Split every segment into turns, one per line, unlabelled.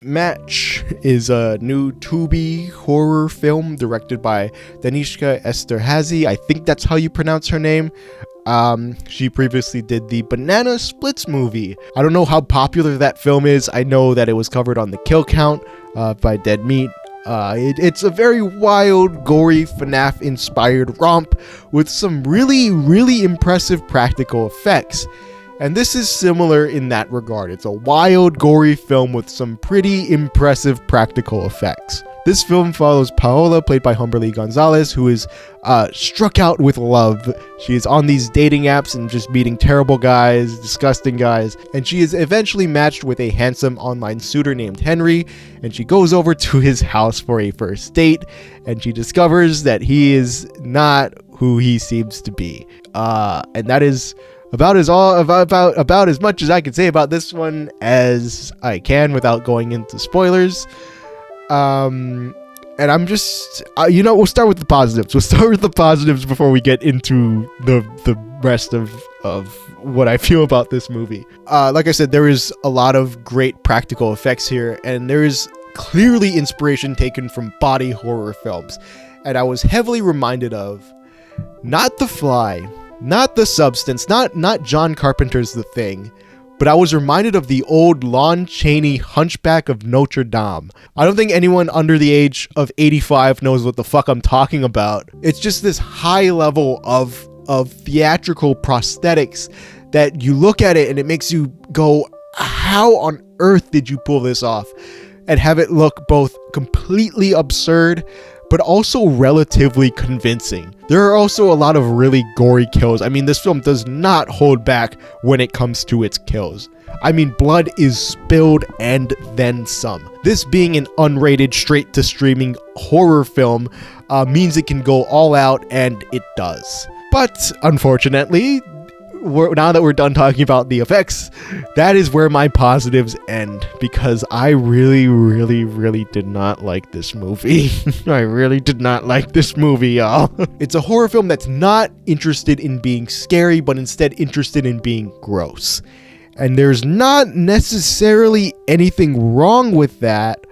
Match is a new Tubi horror film directed by Danishka Esterhazy. I think that's how you pronounce her name. She previously did the Banana Splits movie. I don't know how popular that film is. I know that it was covered on the Kill Count by Dead Meat. It's a very wild, gory, FNAF-inspired romp with some really impressive practical effects. And this is similar in that regard. It's a wild, gory film with some pretty impressive practical effects. This film follows Paola, played by Humberly Gonzalez, who is struck out with love. She is on these dating apps and just meeting terrible guys, disgusting guys, and she is eventually matched with a handsome online suitor named Henry, and she goes over to his house for a first date, and she discovers that he is not who he seems to be. And that is about as much as I can say about this one as I can without going into spoilers. And I'm just, we'll start with the positives. We'll start with the positives before we get into the rest of what I feel about this movie. Like I said, there is a lot of great practical effects here, and there is clearly inspiration taken from body horror films. And I was heavily reminded of not The Fly, not The Substance, not John Carpenter's The Thing, but I was reminded of the old Lon Chaney Hunchback of Notre Dame. I don't think anyone under the age of 85 knows what the fuck I'm talking about. It's just this high level of theatrical prosthetics that you look at it and it makes you go, how on earth did you pull this off? And have it look both completely absurd but also relatively convincing. There are also a lot of really gory kills. I mean, this film does not hold back when it comes to its kills. I mean, blood is spilled and then some. This being an unrated straight-to-streaming horror film means it can go all out, and it does. But unfortunately, now that we're done talking about the effects, that is where my positives end, because I really did not like this movie. I really did not like this movie, y'all. It's a horror film that's not interested in being scary, but instead interested in being gross. And there's not necessarily anything wrong with that,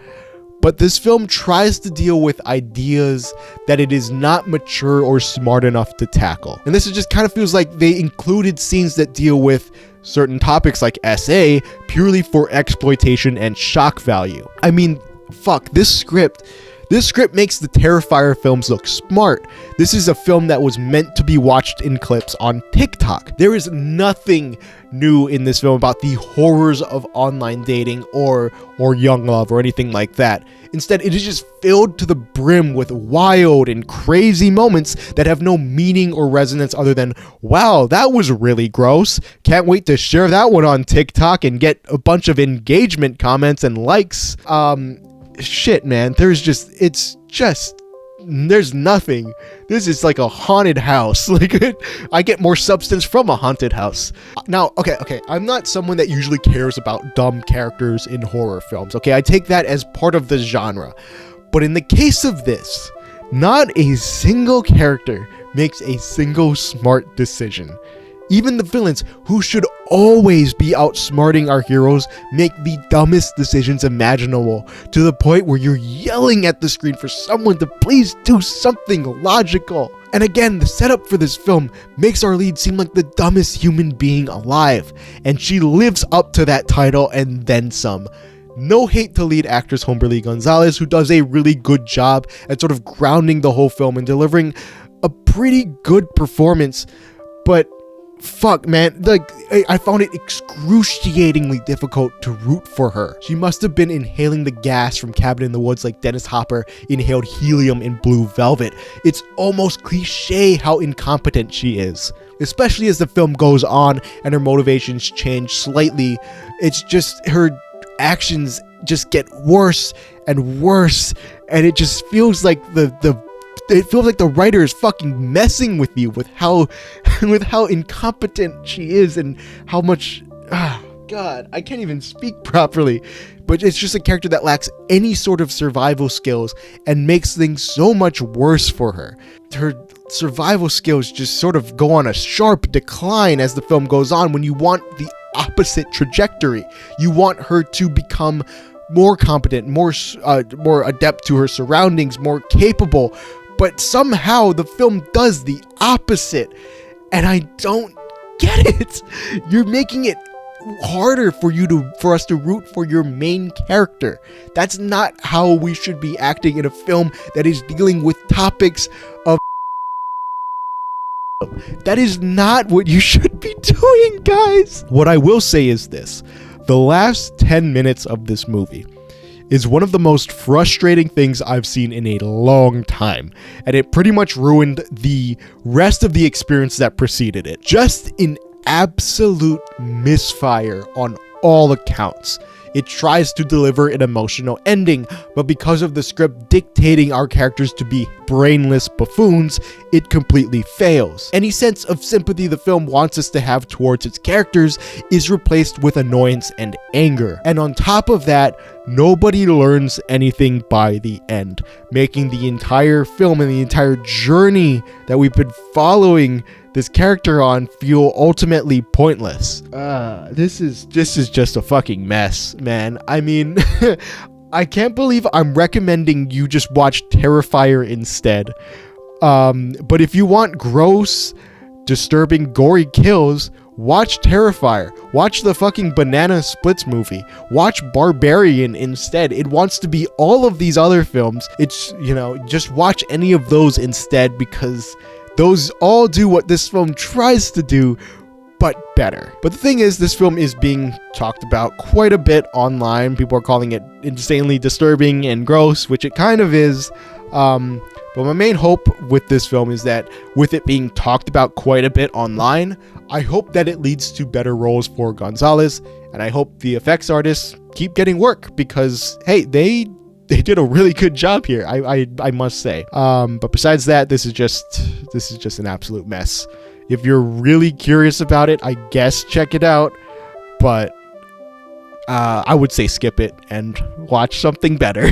but this film tries to deal with ideas that it is not mature or smart enough to tackle. And this just kind of feels like they included scenes that deal with certain topics like SA purely for exploitation and shock value. I mean, fuck, this script makes the Terrifier films look smart. This is a film that was meant to be watched in clips on TikTok. There is nothing new in this film about the horrors of online dating or young love or anything like that. Instead, it is just filled to the brim with wild and crazy moments that have no meaning or resonance other than, wow, that was really gross. Can't wait to share that one on TikTok and get a bunch of engagement comments and likes. Shit, man, there's nothing. This is like a haunted house. Like, I get more substance from a haunted house. Now, okay, I'm not someone that usually cares about dumb characters in horror films, okay? I take that as part of the genre. But in the case of this, not a single character makes a single smart decision. Even the villains, who should always be outsmarting our heroes, make the dumbest decisions imaginable, to the point where you're yelling at the screen for someone to please do something logical. And again, the setup for this film makes our lead seem like the dumbest human being alive, and she lives up to that title and then some. No hate to lead actress Humberly Gonzalez, who does a really good job at sort of grounding the whole film and delivering a pretty good performance, but fuck, man, like, I found it excruciatingly difficult to root for her. She must have been inhaling the gas from Cabin in the Woods like Dennis Hopper inhaled helium in Blue Velvet. It's almost cliche how incompetent she is. Especially as the film goes on and her motivations change slightly, it's just her actions just get worse and worse, and it just feels like it feels like the writer is fucking messing with you with how incompetent she is and how much, God, I can't even speak properly. But it's just a character that lacks any sort of survival skills and makes things so much worse for her. Her survival skills just sort of go on a sharp decline as the film goes on, when you want the opposite trajectory. You want her to become more competent, more adept to her surroundings, more capable. But somehow the film does the opposite, and I don't get it. You're making it harder for us to root for your main character. That's not how we should be acting in a film that is dealing with topics of. That is not what you should be doing, guys. What I will say is this: the last 10 minutes of this movie is one of the most frustrating things I've seen in a long time, and it pretty much ruined the rest of the experience that preceded it. Just an absolute misfire on all accounts. It tries to deliver an emotional ending, but because of the script dictating our characters to be brainless buffoons, it completely fails. Any sense of sympathy the film wants us to have towards its characters is replaced with annoyance and anger. And on top of that, nobody learns anything by the end, making the entire film and the entire journey that we've been following this character on feel ultimately pointless. This is just a fucking mess, man. I mean, I can't believe I'm recommending you just watch Terrifier instead. But if you want gross, disturbing, gory kills, watch Terrifier. Watch the fucking Banana Splits movie. Watch Barbarian instead. It wants to be all of these other films. It's, just watch any of those instead, because those all do what this film tries to do, but better. But the thing is, this film is being talked about quite a bit online. People are calling it insanely disturbing and gross, which it kind of is. But my main hope with this film is that with it being talked about quite a bit online, I hope that it leads to better roles for Gonzalez, and I hope the effects artists keep getting work, because, hey, they did a really good job here, I must say. But besides that, this is just an absolute mess. If you're really curious about it, I guess check it out, but I would say skip it and watch something better.